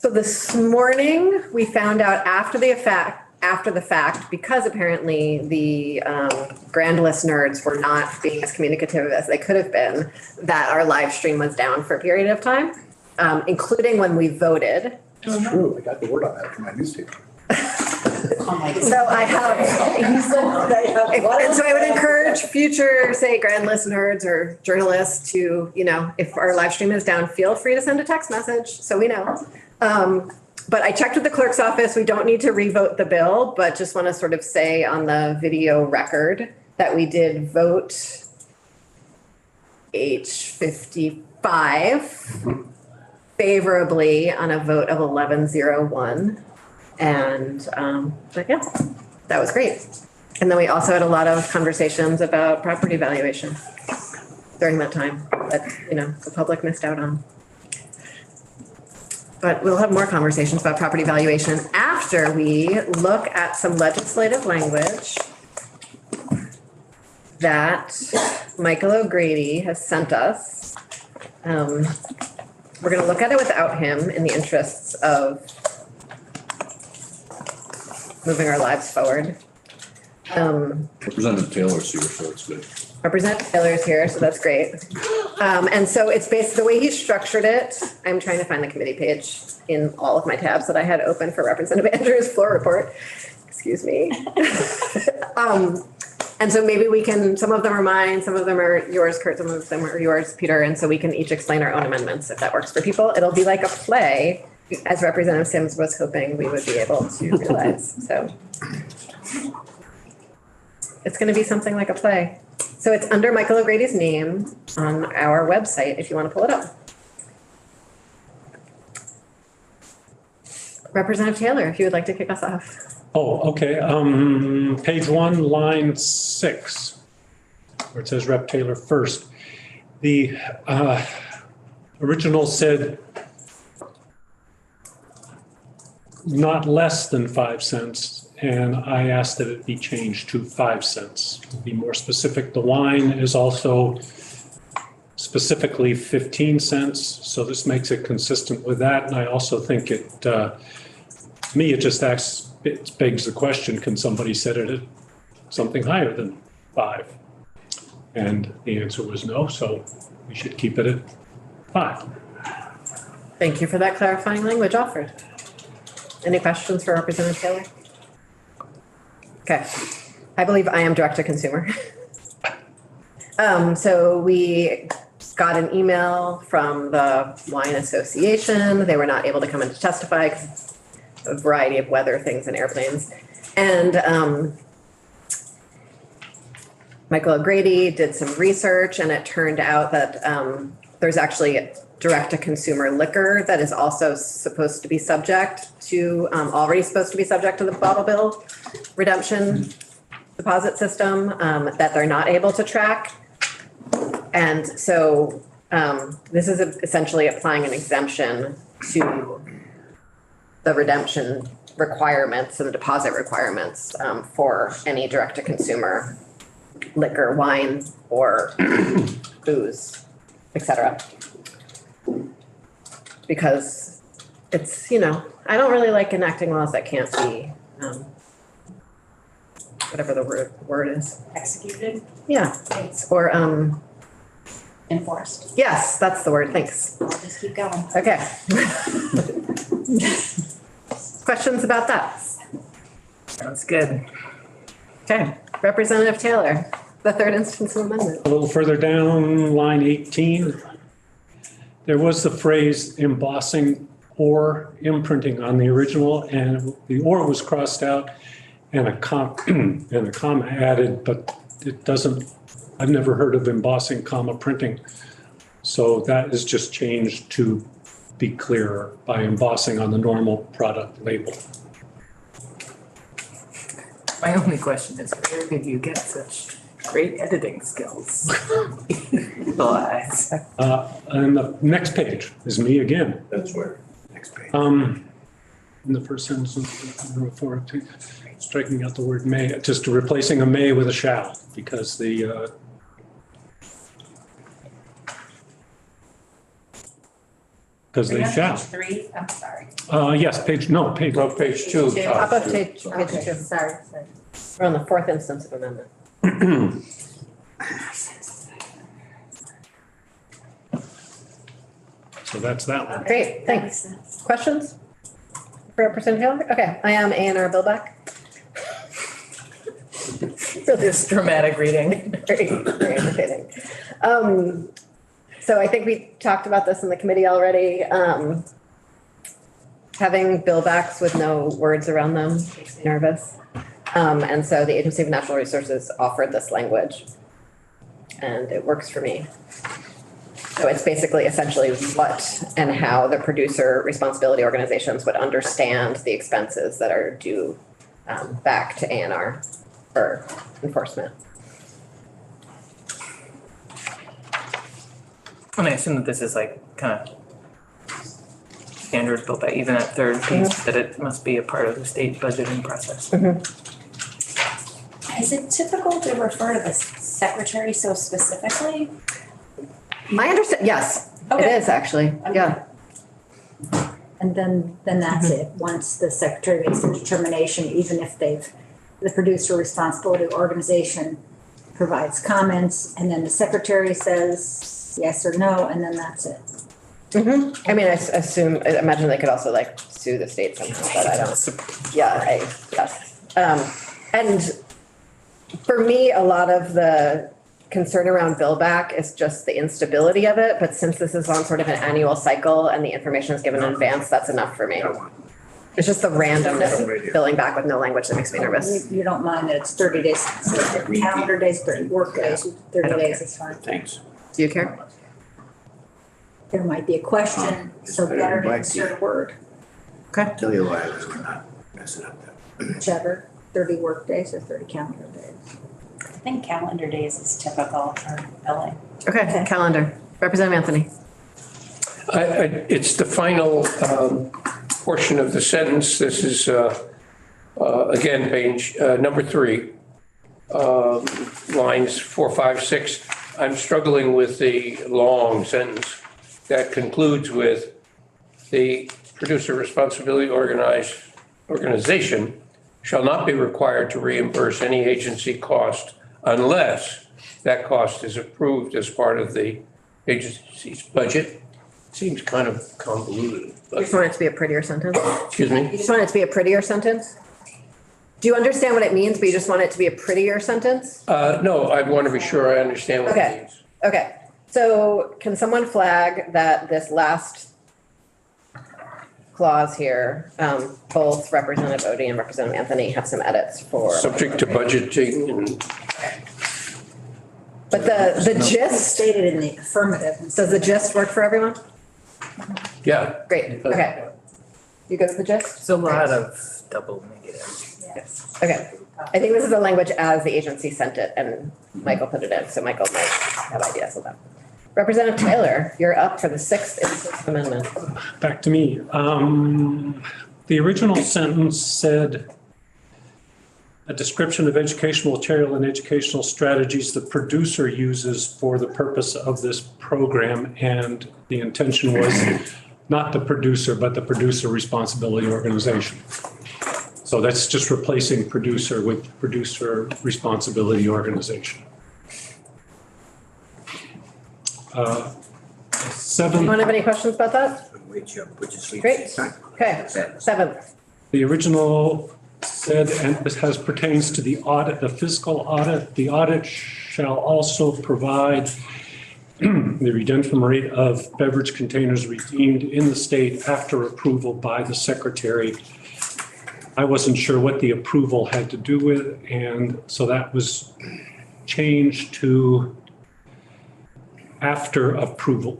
So this morning, we found out after the fact, because apparently the Grand List nerds were not being as communicative as they could have been, that our live stream was down for a period of time, including when we voted. It's true, I got the word on that from my newspaper. So I have, and so I would encourage future, say, Grand List nerds or journalists to, if our live stream is down, feel free to send a text message so we know. But I checked with the clerk's office. We don't need to revote the bill, but just want to sort of say on the video record that we did vote H55 favorably on a vote of 1101. And but yeah, that was great. And then we also had a lot of conversations about property valuation during that time that, the public missed out on. But we'll have more conversations about property valuation after we look at some legislative language that Michael O'Grady has sent us. We're going to look at it without him in the interests of moving our lives forward. Representative Taylor's here, so it's good. Representative Taylor's here, so that's great. And so it's based, the way he structured it, I'm trying to find the committee page in all of my tabs that I had open for Representative Andrews' floor report. Excuse me. And so maybe we can, some of them are mine, some of them are yours, Kurt, some of them are yours, Peter, and so we can each explain our own amendments if that works for people. It'll be like a play, as Representative Sims was hoping we would be able to realize, so. It's gonna be something like a play. So it's under Michael O'Grady's name on our website, if you wanna pull it up. Representative Taylor, if you would like to kick us off. Oh, okay. Page 1, line 6, where it says Rep. Taylor first. The original said not less than 5 cents, and I asked that it be changed to 5 cents. To be more specific, the wine is also specifically 15 cents, so this makes it consistent with that. And I also think it, to me, it just begs the question, can somebody set it at something higher than 5? And the answer was no, so we should keep it at 5. Thank you for that clarifying language offered. Any questions for Representative Taylor? Okay, I believe I am direct to consumer. So we got an email from the Wine Association. They were not able to come in to testify because of a variety of weather things and airplanes. And Michael O'Grady did some research, and it turned out that there's actually direct-to-consumer liquor that is also supposed to be subject to, already supposed to be subject to the bottle bill redemption deposit system that they're not able to track. And so this is essentially applying an exemption to the redemption requirements and the deposit requirements for any direct-to-consumer liquor, wine, or booze, et cetera. Because it's, I don't really like enacting laws that can't be, whatever the word is. Executed, Yeah, or, enforced. yes, that's the word, thanks. I'll just keep going. Okay. Questions about that? Sounds good. Okay, Representative Taylor, the third instance of amendment. A little further down, line 18, there was the phrase embossing or imprinting on the original, and the or was crossed out and a comma added, but it doesn't, I've never heard of embossing, comma printing. So that is just changed to be clearer by embossing on the normal product label. My only question is, where did you get such great editing skills? Realize. And the next page is me again. That's where, next page. In the first sentence, before striking out the word may, just replacing a may with a shall, because the because they shall. Three, I'm sorry. Yes, page Page 2. Top of page Okay, two. sorry. We're on the fourth instance of amendment. So that's that one. Great, thanks. Questions? For Representative Taylor? Okay, I am A and R Billback. This dramatic reading. Very, very entertaining. So I think we talked about this in the committee already. Having billbacks with no words around them makes me nervous. And so the Agency of Natural Resources offered this language. And it works for me. So it's basically essentially what and how the producer responsibility organizations would understand the expenses that are due back to A&R for enforcement. And I assume that this is like kind of standard built by even that third piece, that it must be a part of the state budgeting process. Is it typical to refer to the secretary so specifically? My understand, yes, it Okay. is actually, yeah. And then that's it. Once the secretary makes a determination, even if the producer responsibility organization provides comments, and then the secretary says yes or no, and then that's it. I mean, I imagine they could also like sue the state somehow, but I don't, yes. And for me, a lot of the concern around billback is just the instability of it, but since this is on sort of an annual cycle and the information is given in advance, that's enough for me. It's just the randomness of billing back with no language that makes me nervous. You don't mind that it's 30 days, calendar days, 30 work days, 30 days is fine. Thanks. Do you care? There might be a question, so better to insert a word, Tell you why we're not messing up that. whichever, 30 work days or 30 calendar days. I think calendar days is typical for billing. Okay, calendar. Representative Anthony. It's the final portion of the sentence. This is, again, page number 3, lines 4, 5, 6. I'm struggling with the long sentence that concludes with the producer responsibility organization shall not be required to reimburse any agency cost unless that cost is approved as part of the agency's budget. Seems kind of convoluted. You just want it to be a prettier sentence? Excuse me? You just want it to be a prettier sentence? Do you understand what it means, but you just want it to be a prettier sentence? No, I want to be sure I understand what it Okay. means. Okay, so can someone flag that this last clause here, both Representative Odie and Representative Anthony have some edits for. Subject to budgeting and But the It's gist, stated in the affirmative. does the gist work for everyone? yeah. Great, okay. You good with the gist? It's a lot of double negative. Yes. Okay, I think this is the language as the agency sent it and Michael put it in, so Michael might have ideas of that. Representative Taylor, you're up for the 6th and 6th amendment. Back to me. The original sentence said a description of educational material and educational strategies the producer uses for the purpose of this program. And the intention was not the producer, but the producer responsibility organization. So that's just replacing producer with producer responsibility organization. Anyone have any questions about that? Great. Okay, 7th. The original said, and this has pertains to the audit, the fiscal audit. The audit shall also provide the redemption rate of beverage containers redeemed in the state after approval by the secretary. I wasn't sure what the approval had to do with, and so that was changed to after approval,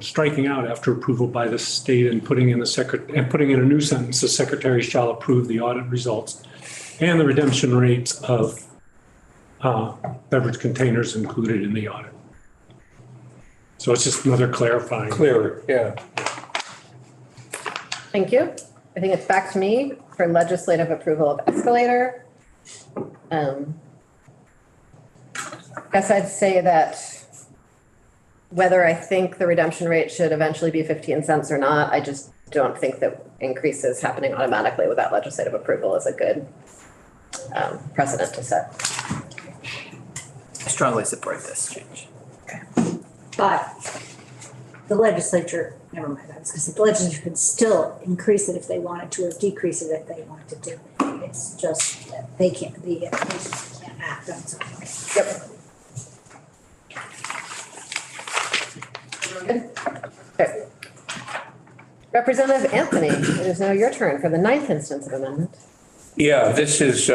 striking out after approval by the state and putting in a new sentence, the secretary shall approve the audit results and the redemption rates of beverage containers included in the audit. So it's just another clarifying. Clearer, yeah. Thank you. I think it's back to me for legislative approval of escalator. Guess I'd say that whether I think the redemption rate should eventually be 15 cents or not, I just don't think that increases happening automatically without legislative approval is a good precedent to set. I strongly support this change. But the legislature, never mind, I was gonna say, the legislature could still increase it if they wanted to, or decrease it if they wanted to. It's just that they can't, the agency can't act on something. Yep. Good. Okay. Representative Anthony, it is now your turn for the 9th instance of amendment. Yeah, this is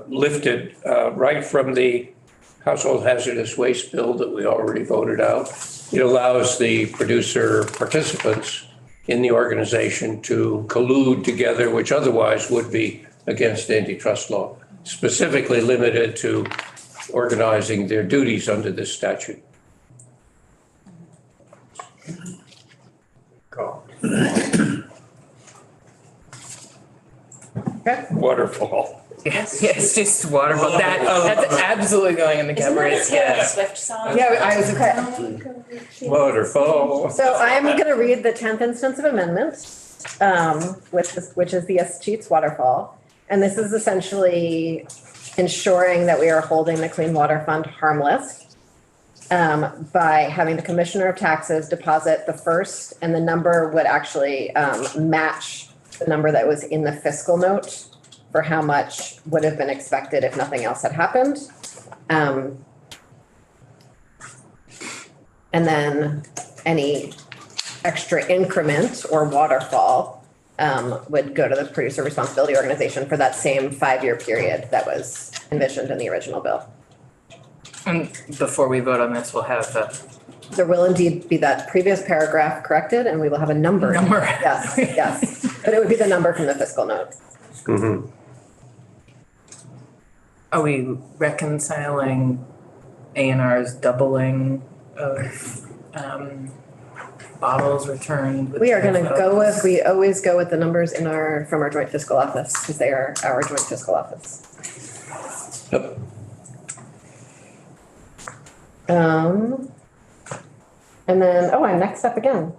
lifted right from the household hazardous waste bill that we already voted out. It allows the producer participants in the organization to collude together, which otherwise would be against antitrust law, specifically limited to organizing their duties under this statute. Okay. Waterfall. Yes, it's just waterfall. That's absolutely going in the Isn't that a cabaret, Taylor yeah. Swift song? Yeah, I was okay. Waterfall. So I am going to read the 10th instance of amendment, which is the Escheats waterfall. And this is essentially ensuring that we are holding the Clean Water Fund harmless by having the Commissioner of Taxes deposit the first, and the number would actually match the number that was in the fiscal note for how much would have been expected if nothing else had happened. And then any extra increment or waterfall would go to the producer responsibility organization for that same 5-year period that was envisioned in the original bill. And before we vote on this, we'll have There will indeed be that previous paragraph corrected, and we will have a number. Number. Yes, yes. But it would be the number from the fiscal note. Mhm. Are we reconciling A&R's doubling of bottles returned? with We are gonna go with, bottles? we always go with the numbers in from our joint fiscal office, because they are our joint fiscal office. Yep. And then, I'm next up again.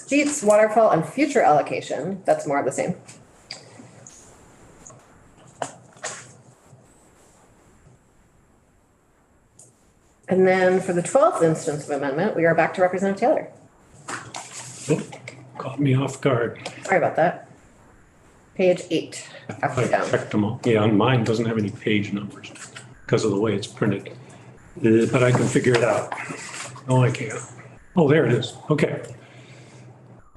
Sheets, waterfall, and future allocation, that's more of the same. And then for the 12th instance of amendment, we are back to Representative Taylor. Oh, caught me off guard. Sorry about that. Page 8, I halfway down. checked them all. Yeah, mine doesn't have any page numbers because of the way it's printed. But I can figure it out. No, I can't. Oh, there it is. Okay.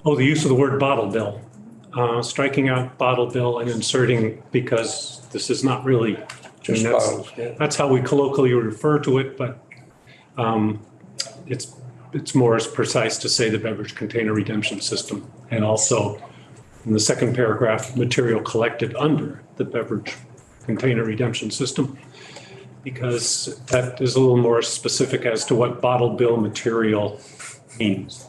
Oh, the use of the word bottle bill. Striking out bottle bill and inserting, because this is not really. Just that's- bottles, yeah. That's how we colloquially refer to it, but it's more as precise to say the beverage container redemption system. And also in the second paragraph, material collected under the beverage container redemption system, because that is a little more specific as to what bottle bill material means.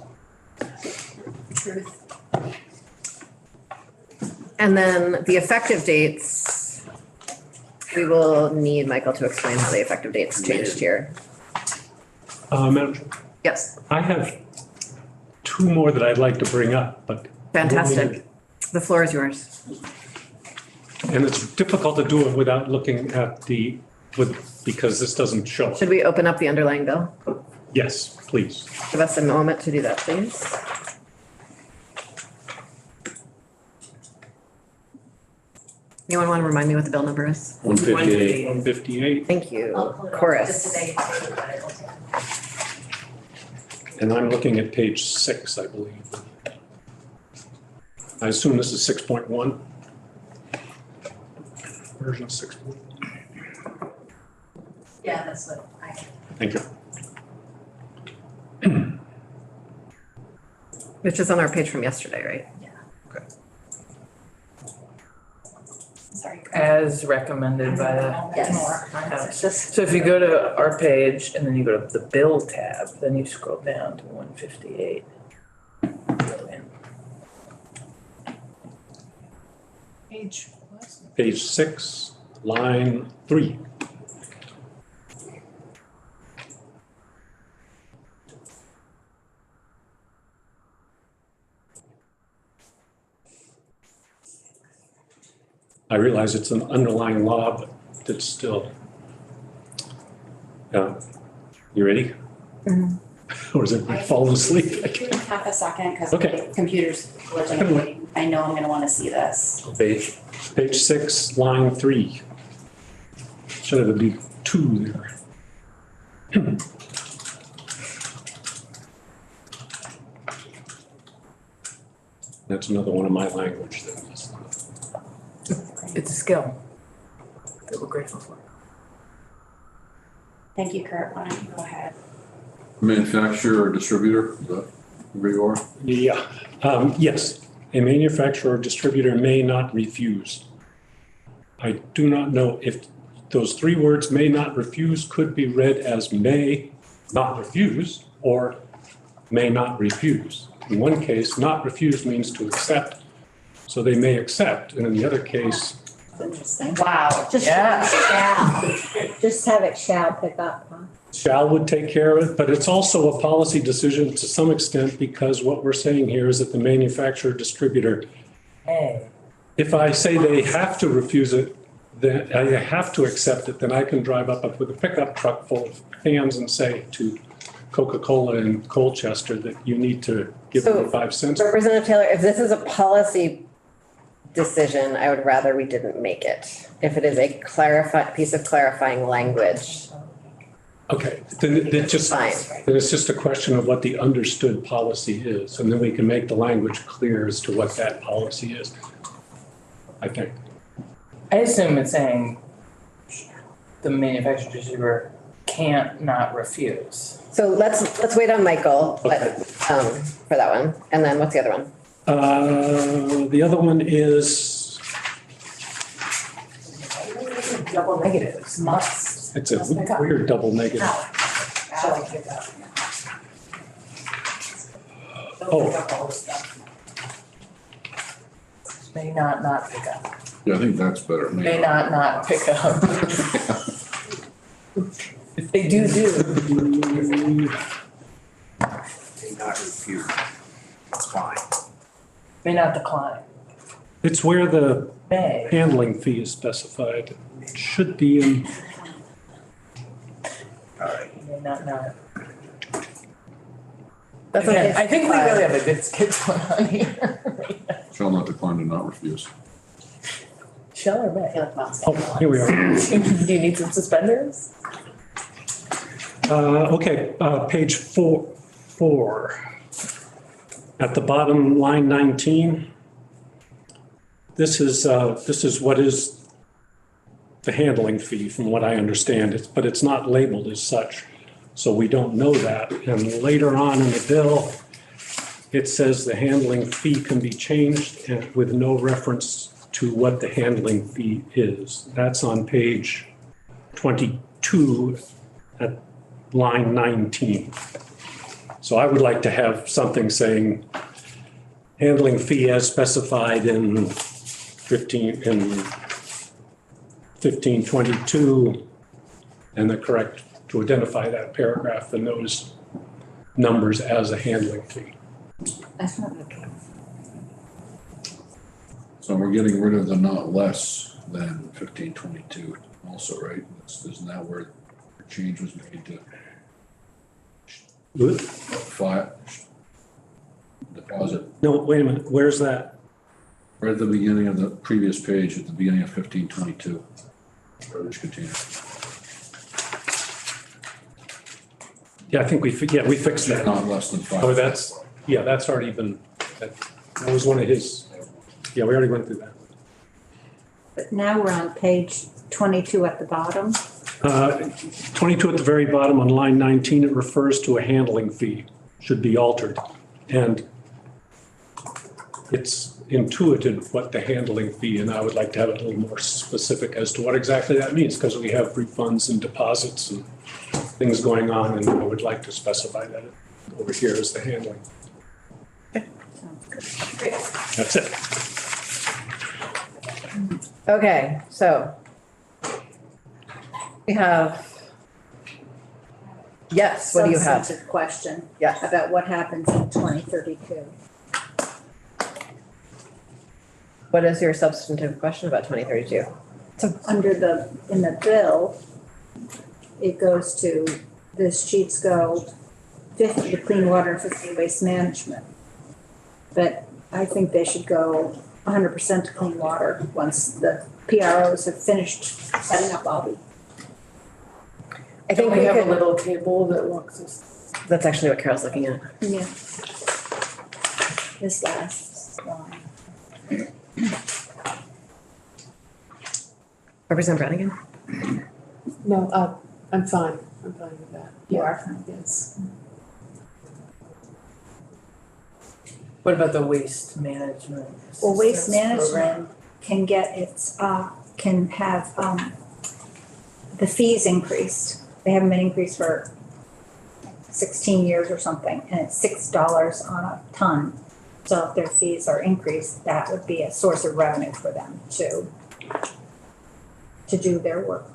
And then the effective dates, we will need Michael to explain how the effective dates changed here. Madam Chair, Yes, I have two more that I'd like to bring up, but. fantastic. The floor is yours. And it's difficult to do it without looking at because this doesn't show. Should we open up the underlying bill? Yes, please. Give us a moment to do that, please. Anyone want to remind me what the bill number is? 158. 158, Thank you, I'll pull it up Chorus. just today, but it'll take- and I'm looking at page 6, I believe. I assume this is 6.1. Version 6.1. Yeah, that's what I. Thank you. Which is on our page from yesterday, right? Sorry. As recommended by the Yes. House. So if you go to our page and then you go to the bill tab, then you scroll down to 158. Page 6, line 3. I realize it's an underlying law, but it's still. You ready? Or is it falling asleep? Give me half a second, because Okay. the computer's glitching. I know I'm gonna wanna see this. Page 6, line 3. Should have been 2 there. That's another one of my language things. It's a skill that we're grateful for. Thank you, Kurt. Why don't you go ahead? Manufacturer or distributor, is that where you are? Yeah, yes, a manufacturer or distributor may not refuse. I do not know if those 3 words may not refuse could be read as may not refuse or may not refuse. In one case, not refuse means to accept, so they may accept, and in the other case, Interesting. Wow. Just shall, just have it shall pick up, huh? shall would take care of it, but it's also a policy decision to some extent because what we're saying here is that the manufacturer distributor, if I say they have to refuse it, then they have to accept it, then I can drive up with a pickup truck full of cans and say to Coca-Cola in Colchester that you need to give them So, 5 cents. Representative Taylor, if this is a policy decision, I would rather we didn't make it. If it is a piece of clarifying language, Okay, then it just, fine. then it's just a question of what the understood policy is, and then we can make the language clear as to what that policy is, I think. I assume it's saying the manufacturer distributor can't not refuse. So let's wait on Michael, but, Okay. for that one. And then what's the other one? The other one is, Double negatives, must. it's a weird double negative. Shall pick up. Oh. Pick up all the stuff. May not pick up. Yeah, I think that's better. May not pick up. If they do. May not refuse. It's fine. May not decline. It's where the May. handling fee is specified. It should be in, All right. May not. That's Again, okay. I think we really have a good skit going on here. Shall not decline to not refuse. Shall or I may? feel like that's. oh, here we are. Do you need some suspenders? Okay, page 4. At the bottom, line 19. This is what is the handling fee, from what I understand, but it's not labeled as such. So we don't know that. And later on in the bill, it says the handling fee can be changed and with no reference to what the handling fee is. That's on page 22 at line 19. So I would like to have something saying handling fee as specified in 1522 and the correct, to identify that paragraph and those numbers as a handling fee. That's not okay. So we're getting rid of the not less than 1522 also, right? Isn't that where the change was made to deposit? No, wait a minute, where's that? Right at the beginning of the previous page, at the beginning of 1522. Garbage container. Yeah, I think we fixed that. Not less than 5. Oh, that's already been, that was one of his, yeah, we already went through that. But now we're on page 22 at the bottom. 22 at the very bottom on line 19, it refers to a handling fee, should be altered. And it's intuitive what the handling fee, and I would like to have it a little more specific as to what exactly that means, because we have refunds and deposits and things going on, and I would like to specify that over here as the handling. That's it. Okay, so we have, yes, what do you have? Substantive question Yes. about what happens in 2032. What is your substantive question about 2032? So under in the bill, it goes to, the sheets go 50 to clean water and 50 to waste management. But I think they should go 100% to clean water once the PROs have finished setting up all the. I think we we have a could, little table that walks us. that's actually what Carol's looking at. Yeah. This last line. Representative Brannigan? No, I'm fine with that. You are fine. Yes. What about the waste management? Well, waste assistance program? management can get its, can have, the fees increased. They haven't been increased for 16 years or something, and it's $6 on a ton. So if their fees are increased, that would be a source of revenue for them to do their work.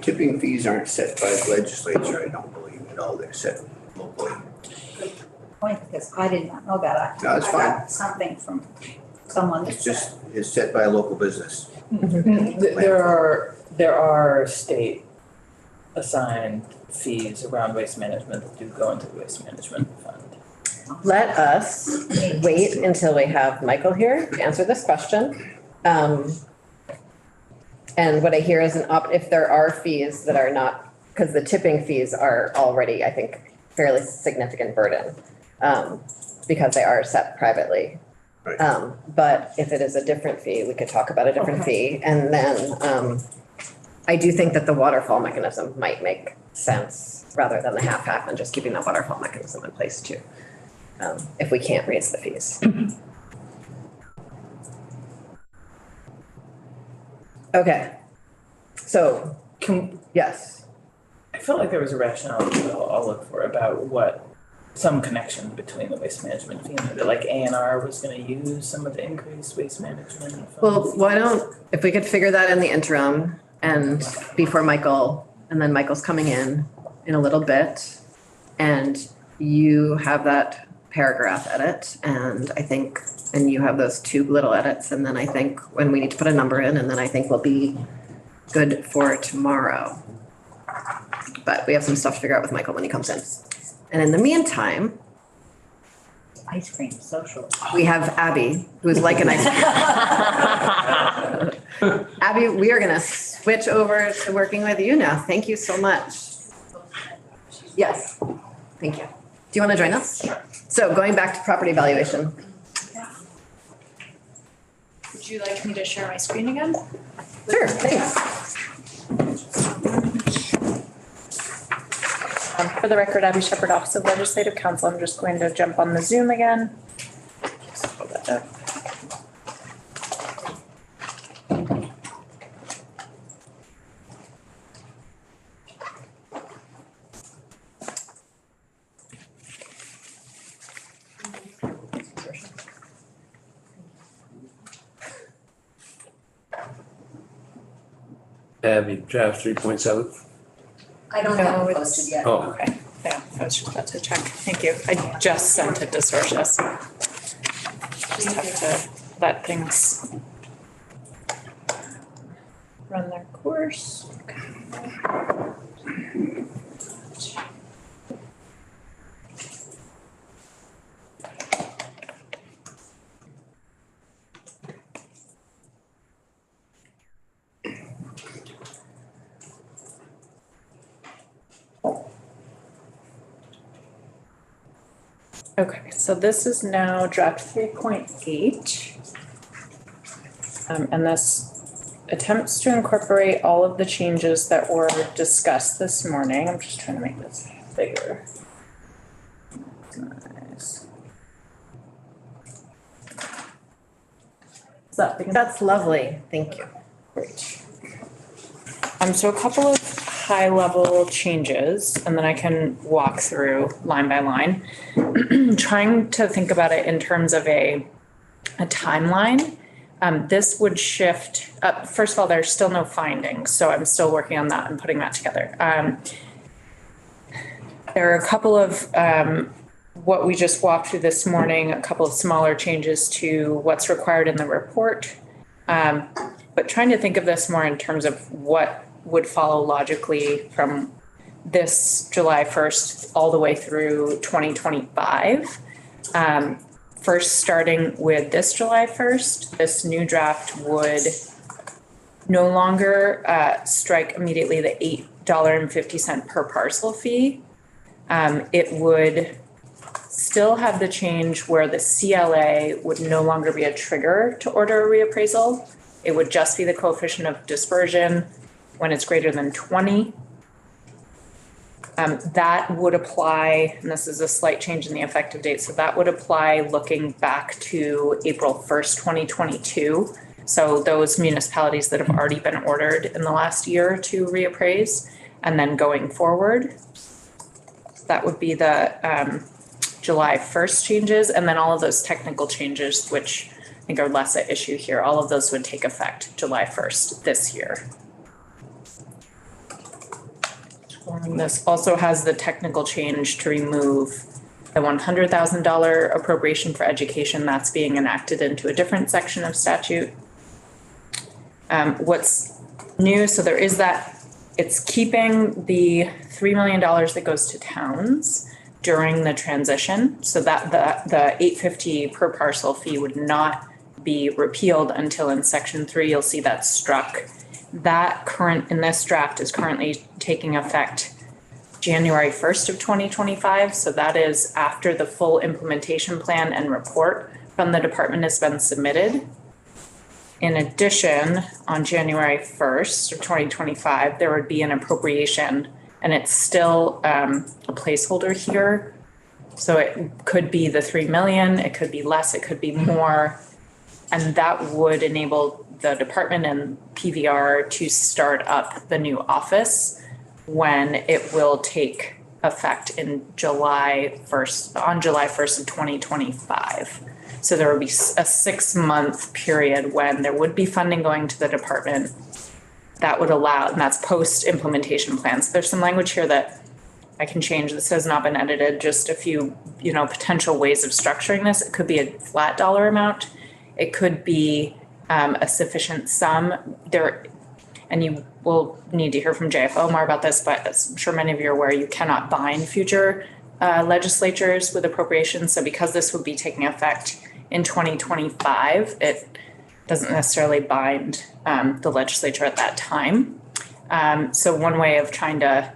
Tipping fees aren't set by the legislature, I don't believe at all, they're set locally. Point, because I did not know that. No, it's I got something from someone that It's said. just, it's set by a local business. There are state assigned fees around waste management that do go into the waste management fund. Let us wait until we have Michael here to answer this question. And what I hear is if there are fees that are not, because the tipping fees are already, I think, fairly significant burden, because they are set privately. Right. But if it is a different fee, we could talk about a different fee. And then I do think that the waterfall mechanism might make sense rather than the half-half and just keeping that waterfall mechanism in place too, if we can't raise the fees. Okay, so, yes. I felt like there was a rationale that I'll look for about what some connection between the waste management fee and that like A&R was gonna use some of the increased waste management funds. Well, why don't, if we could figure that in the interim and before Michael, and then Michael's coming in a little bit, and you have that paragraph edit, and I think, and you have those two little edits, and then I think when we need to put a number in, and then I think we'll be good for tomorrow. But we have some stuff to figure out with Michael when he comes in. And in the meantime, Ice cream social. we have Abby, who's like an ice cream. Abby, we are gonna switch over to working with you now. Thank you so much. Yes, thank you. Do you want to join us? Sure. So going back to property valuation. Would you like me to share my screen again? Sure, thanks. For the record, Abby Shepherd, Office of Legislative Counsel. I'm just going to jump on the Zoom again. Just pull that up. Abby, draft 3.7. I don't have it posted yet. Oh, Okay, yeah, I was just about to check. Thank you. I just sent it to Sorcius. Just have to let things run their course. Okay, so this is now draft 3.8. And this attempts to incorporate all of the changes that were discussed this morning. I'm just trying to make this bigger. Nice. Is that big enough? That's lovely, thank you. Great. So a couple of high level changes, and then I can walk through line by line. Trying to think about it in terms of a timeline. This would shift, first of all, there's still no findings, so I'm still working on that and putting that together. There are a couple of what we just walked through this morning, a couple of smaller changes to what's required in the report. But trying to think of this more in terms of what would follow logically from this July 1st all the way through 2025. First, starting with this July 1st, this new draft would no longer strike immediately the $8.50 per parcel fee. It would still have the change where the CLA would no longer be a trigger to order a reappraisal. It would just be the coefficient of dispersion when it's greater than 20. That would apply, and this is a slight change in the effective date, so that would apply looking back to April 1st, 2022. So those municipalities that have already been ordered in the last year to reappraise, and then going forward, that would be the July 1st changes, and then all of those technical changes, which I think are less at issue here, all of those would take effect July 1st this year. This also has the technical change to remove the $100,000 appropriation for education that's being enacted into a different section of statute. What's new, so there is that, it's keeping the $3 million that goes to towns during the transition, so that the $8.50 per parcel fee would not be repealed until in section 3, you'll see that struck. That in this draft is currently taking effect January 1st of 2025. So that is after the full implementation plan and report from the department has been submitted. In addition, on January 1st of 2025, there would be an appropriation, and it's still a placeholder here. So it could be the 3 million, it could be less, it could be more. And that would enable the department and PVR to start up the new office when it will take effect in July 1st, on July 1st of 2025. So there would be a 6-month period when there would be funding going to the department that would allow, and that's post-implementation plans. There's some language here that I can change. This has not been edited, just a few, potential ways of structuring this. It could be a flat dollar amount. It could be a sufficient sum there, and you will need to hear from JFO more about this, but as I'm sure many of you are aware, you cannot bind future legislatures with appropriations. So because this would be taking effect in 2025, it doesn't necessarily bind the legislature at that time. So one way of trying to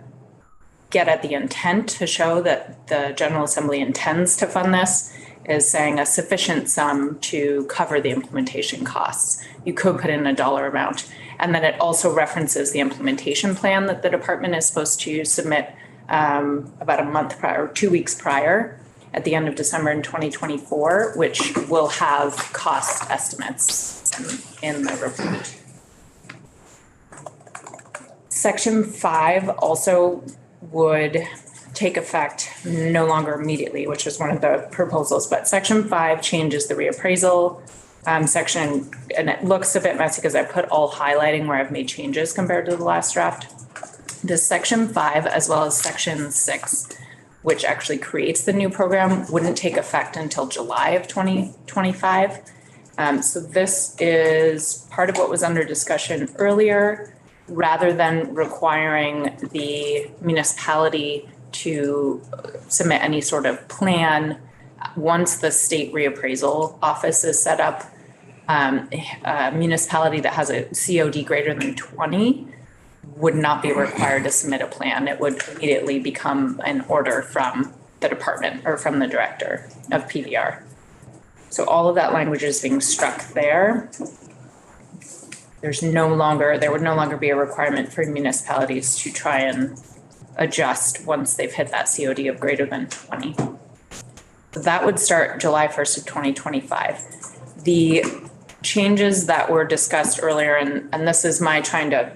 get at the intent to show that the General Assembly intends to fund this is saying a sufficient sum to cover the implementation costs. You could put in a dollar amount. And then it also references the implementation plan that the department is supposed to submit about a month prior, 2 weeks prior, at the end of December in 2024, which will have cost estimates in the report. Section 5 also would take effect no longer immediately, which is one of the proposals, but section 5 changes the reappraisal section, and it looks a bit messy because I put all highlighting where I've made changes compared to the last draft. This section 5, as well as section 6, which actually creates the new program, wouldn't take effect until July of 2025. So this is part of what was under discussion earlier. Rather than requiring the municipality to submit any sort of plan, once the state reappraisal office is set up, a municipality that has a COD greater than 20 would not be required to submit a plan. It would immediately become an order from the department or from the director of PVR. So all of that language is being struck there. There would no longer be a requirement for municipalities to try and adjust once they've hit that COD of greater than 20. So that would start July 1st of 2025. The changes that were discussed earlier, and this is my trying to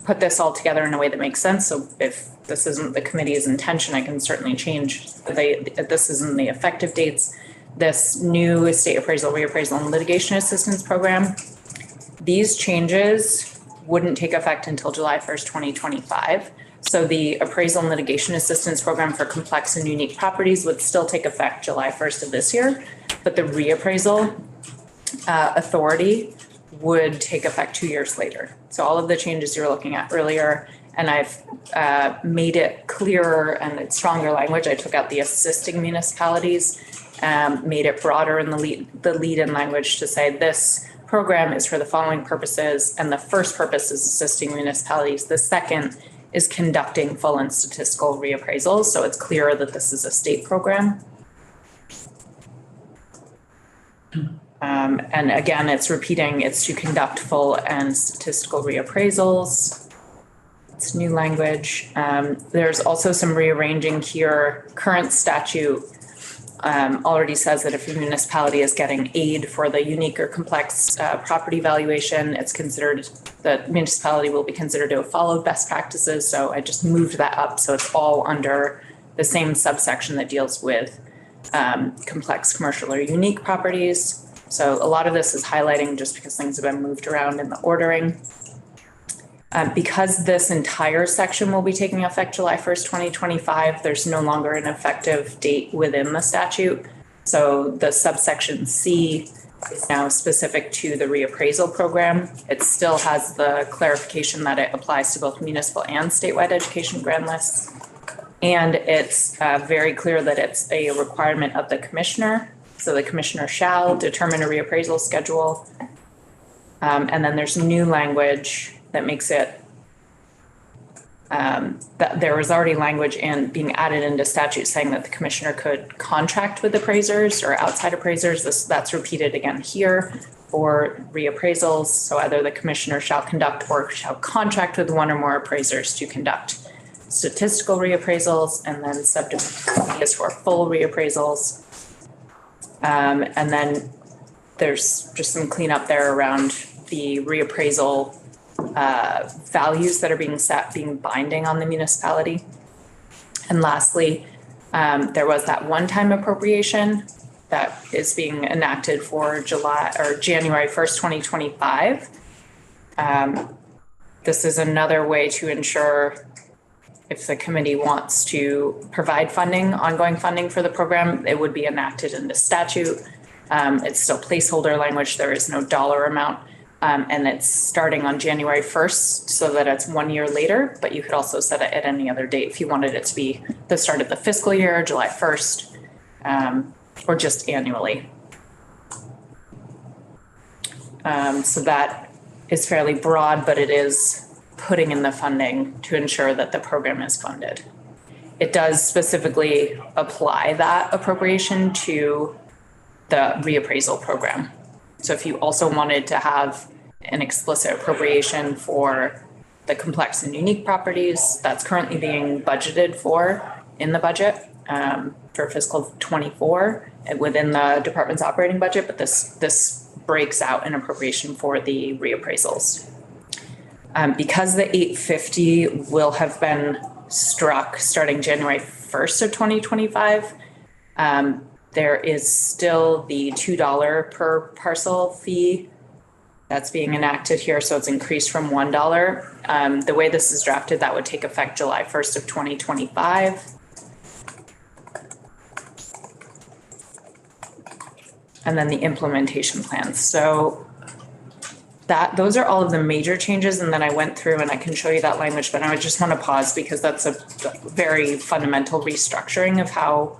put this all together in a way that makes sense. So if this isn't the committee's intention, I can certainly change. This isn't the effective dates. This new state appraisal, reappraisal, and litigation assistance program. These changes wouldn't take effect until July 1st, 2025. So the appraisal and litigation assistance program for complex and unique properties would still take effect July 1st of this year, but the reappraisal authority would take effect 2 years later. So all of the changes you were looking at earlier, and I've made it clearer and it's stronger language. I took out the assisting municipalities, made it broader in the lead-in language to say this program is for the following purposes, and the first purpose is assisting municipalities. The second is conducting full and statistical reappraisals, so it's clearer that this is a state program. And again, it's repeating, it's to conduct full and statistical reappraisals. It's new language. There's also some rearranging here. Current statute already says that if a municipality is getting aid for the unique or complex property valuation, it's considered, the municipality will be considered to have followed best practices. So I just moved that up. So it's all under the same subsection that deals with complex commercial or unique properties. So a lot of this is highlighting just because things have been moved around in the ordering. Because this entire section will be taking effect July 1st, 2025, there's no longer an effective date within the statute. So the subsection C is now specific to the reappraisal program. It still has the clarification that it applies to both municipal and statewide education grand lists. And it's very clear that it's a requirement of the commissioner. So the commissioner shall determine a reappraisal schedule. And then there's new language that makes it, that there was already language in being added into statute saying that the commissioner could contract with appraisers or outside appraisers. That's repeated again here for reappraisals. So either the commissioner shall conduct or shall contract with one or more appraisers to conduct statistical reappraisals, and then subdivision is for full reappraisals. And then there's just some cleanup there around the reappraisal values that are being set being binding on the municipality. And lastly, there was that one-time appropriation that is being enacted for January 1st, 2025. This is another way to ensure if the committee wants to provide funding, ongoing funding for the program, it would be enacted in the statute. It's still placeholder language. There is no dollar amount. And it's starting on January 1st so that it's 1 year later, but you could also set it at any other date if you wanted it to be the start of the fiscal year, July 1st, or just annually. So that is fairly broad, but it is putting in the funding to ensure that the program is funded. It does specifically apply that appropriation to the reappraisal program. So if you also wanted to have an explicit appropriation for the complex and unique properties, that's currently being budgeted for in the budget for fiscal 24 within the department's operating budget, but this breaks out an appropriation for the reappraisals. Because the 850 will have been struck starting January 1st of 2025, there is still the $2 per parcel fee that's being enacted here. So it's increased from $1. The way this is drafted, that would take effect July 1st of 2025. And then the implementation plans. So those are all of the major changes, and then I went through and I can show you that language, but I would just want to pause because that's a very fundamental restructuring of how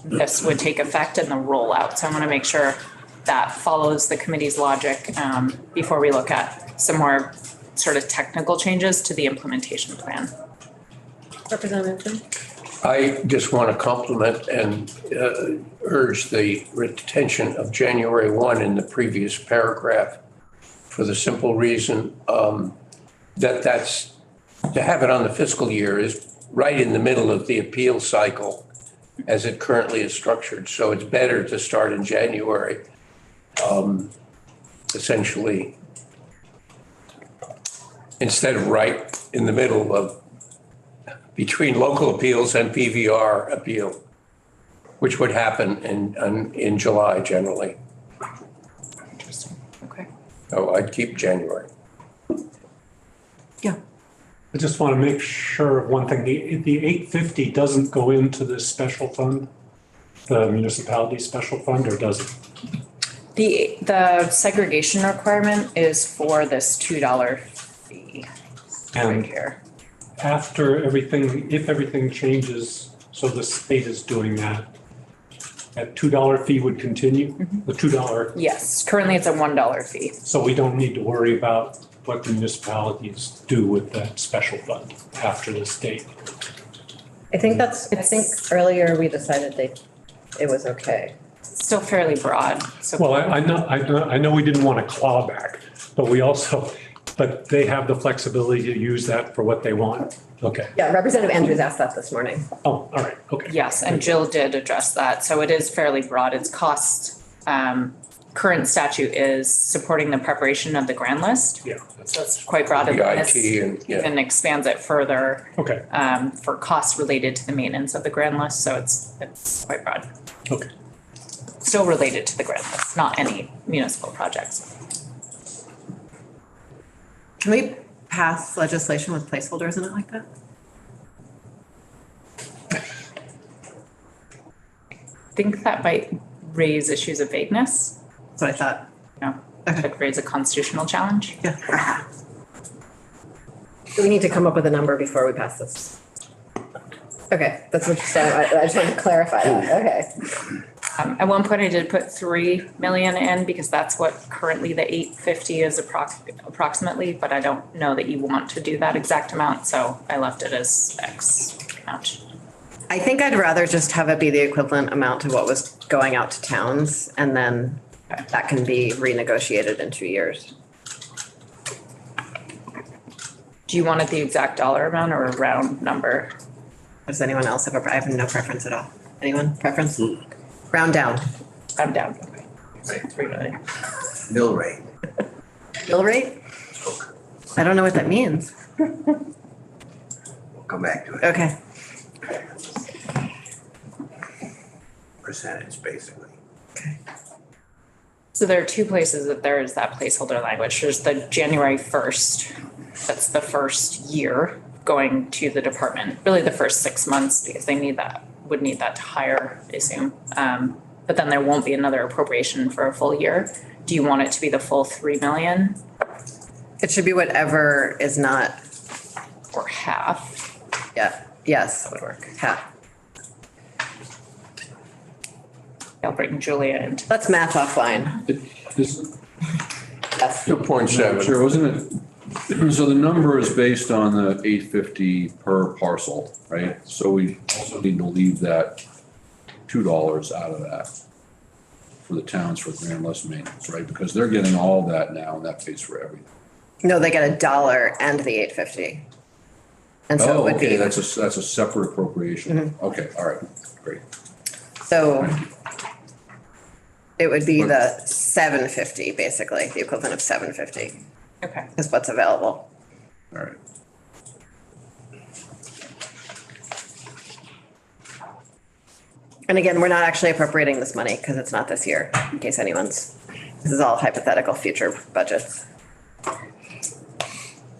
this would take effect and the rollout. So I want to make sure that follows the committee's logic before we look at some more sort of technical changes to the implementation plan. Representative Jim? I just want to compliment and urge the retention of January 1 in the previous paragraph for the simple reason that's to have it on the fiscal year is right in the middle of the appeal cycle as it currently is structured. So it's better to start in January, essentially, instead of right in the middle of between local appeals and PVR appeal, which would happen in July generally. Interesting. Okay. So I'd keep January. Yeah. I just want to make sure of one thing. The 850 doesn't go into this special fund, the municipality special fund, or does it? The segregation requirement is for this $2 fee right And here. after everything, if everything changes, so the state is doing that, that $2 fee would continue? The $2, Yes, currently it's a $1 fee. so we don't need to worry about what the municipalities do with that special fund after this date. I think earlier we decided it was okay. Still fairly broad, so. Well, I know we didn't want to claw back, but but they have the flexibility to use that for what they want. Okay. Yeah, Representative Andrews asked that this morning. Oh, all right, okay. Yes, and Jill did address that, so it is fairly broad. Its cost, current statute is supporting the preparation of the grand list. Yeah, So it's quite broad, and The this IT and, yeah. even expands it further, okay, for costs related to the maintenance of the grand list, so it's quite broad. okay. Still related to the grand list, not any municipal projects. Can we pass legislation with placeholders in it like that? I think that might raise issues of vagueness, That's what I thought. could raise a constitutional challenge. Yeah. Do we need to come up with a number before we pass this? Okay, that's what you said. I just wanted to clarify that. Okay. At one point I did put 3 million in because that's what currently the 850 is approximately, but I don't know that you want to do that exact amount, so I left it as X amount. I think I'd rather just have it be the equivalent amount to what was going out to towns, and then that can be renegotiated in 2 years. Do you want it the exact dollar amount or a round number? Does anyone else have I have no preference at all. Anyone preference? Round down. I'm down. Okay. 3 million. Mill rate. Bill rate? I don't know what that means. We'll come back to it. Okay. Percentage, basically. So there are two places that there is that placeholder language. There's the January 1st. That's the first year going to the department, really the first 6 months, because they would need that to hire, I assume. But then there won't be another appropriation for a full year. Do you want it to be the full 3 million It should be whatever is not, or half? yeah, yes, that would work. Half. I'll bring Julia into. Let's math offline. Is, Yes. 2.7. sure, wasn't it? So the number is based on the 850 per parcel, right? So we also need to leave that $2 out of that for the towns for grand list maintenance, right? Because they're getting all that now and that pays for everything. No, they get $1 and the 850. And so it Oh, would okay, be, that's a separate appropriation. Okay, all right, great. so it would be the 750, basically, the equivalent of 750 Okay. is what's available. All right. And again, we're not actually appropriating this money because it's not this year, in case this is all hypothetical future budgets.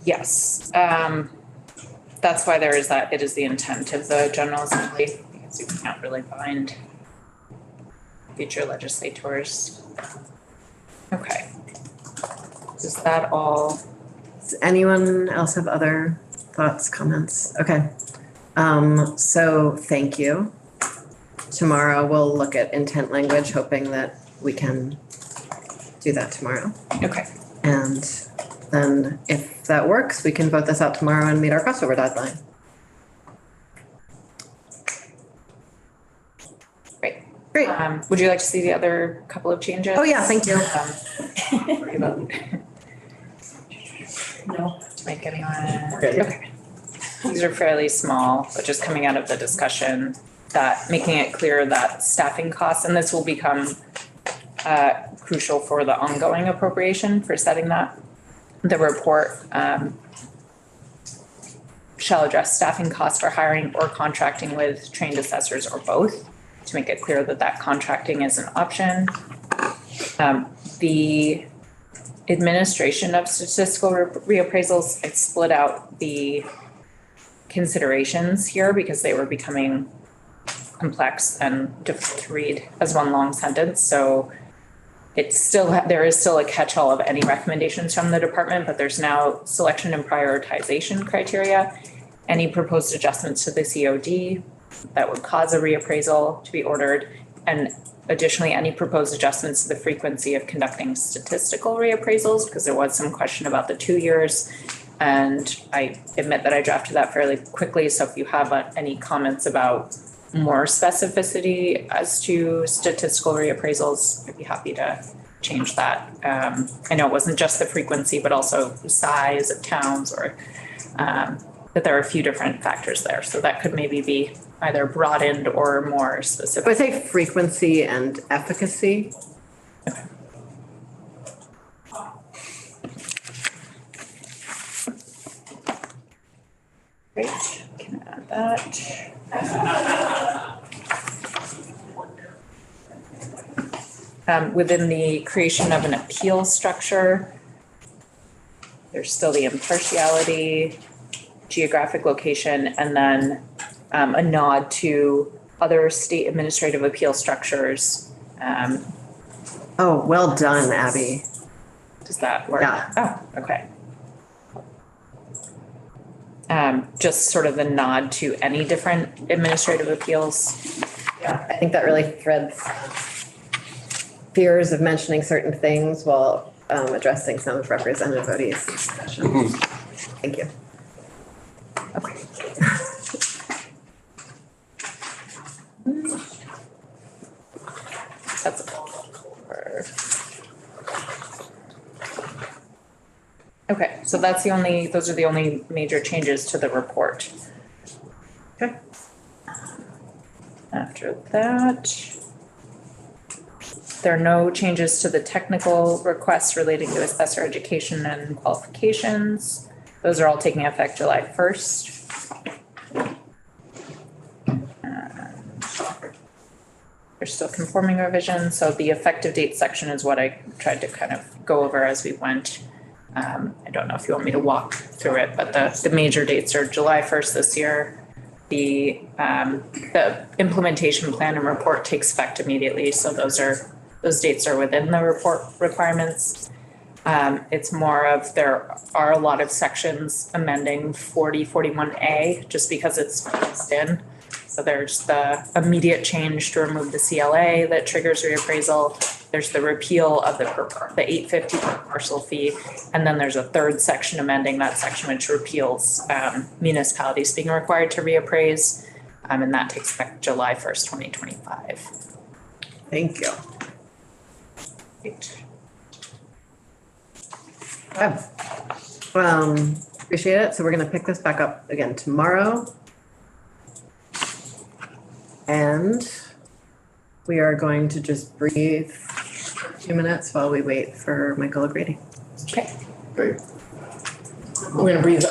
Yes, that's why there is that, it is the intent of the General Assembly, because you can't really bind future legislators. Okay. Is that all? Does anyone else have other thoughts, comments? Okay. So thank you. Tomorrow we'll look at intent language, hoping that we can do that tomorrow. Okay. And then if that works, we can vote this out tomorrow and meet our crossover deadline. Great. Great. Would you like to see the other couple of changes? Oh, yeah, thank you. No, to make anyone. Okay. These are fairly small, but just coming out of the discussion, that making it clear that staffing costs, and this will become crucial for the ongoing appropriation for setting that. The report shall address staffing costs for hiring or contracting with trained assessors or both, to make it clear that that contracting is an option. The administration of statistical reappraisals, it split out the considerations here because they were becoming complex and difficult to read as one long sentence. So it's still, there is still a catch-all of any recommendations from the department, but there's now selection and prioritization criteria. Any proposed adjustments to the COD that would cause a reappraisal to be ordered, and additionally, any proposed adjustments to the frequency of conducting statistical reappraisals, because there was some question about the 2 years. And I admit that I drafted that fairly quickly, so if you have any comments about more specificity as to statistical reappraisals, I'd be happy to change that. I know it wasn't just the frequency, but also the size of towns, or that there are a few different factors there. So that could maybe be either broadened or more specific. I say frequency and efficacy. Great, can add that. Within the creation of an appeal structure, there's still the impartiality, geographic location, and then a nod to other state administrative appeal structures. Oh, well done, Abby. Does that work? Yeah. Oh, okay. Just sort of the nod to any different administrative appeals. Yeah, I think that really threads fears of mentioning certain things while addressing some of Representative Bodie's discussion. Thank you. Okay. That's okay, so that's the only, those are the only major changes to the report. Okay. After that, there are no changes to the technical requests relating to assessor education and qualifications. Those are all taking effect July 1st. There's still conforming revisions, so the effective date section is what I tried to kind of go over as we went. I don't know if you want me to walk through it, but the major dates are July 1st this year. The implementation plan and report takes effect immediately, so those dates are within the report requirements. It's more of, there are a lot of sections amending 4041A just because it's phased in. So there's the immediate change to remove the CLA that triggers reappraisal. There's the repeal of the 850 per parcel fee. And then there's a third section amending that section which repeals municipalities being required to reappraise. And that takes effect July 1st, 2025. Thank you. Great. Okay. Appreciate it. So we're gonna pick this back up again tomorrow. And we are going to just breathe for a few minutes while we wait for Michael O'Grady. Okay. Great. We're gonna breathe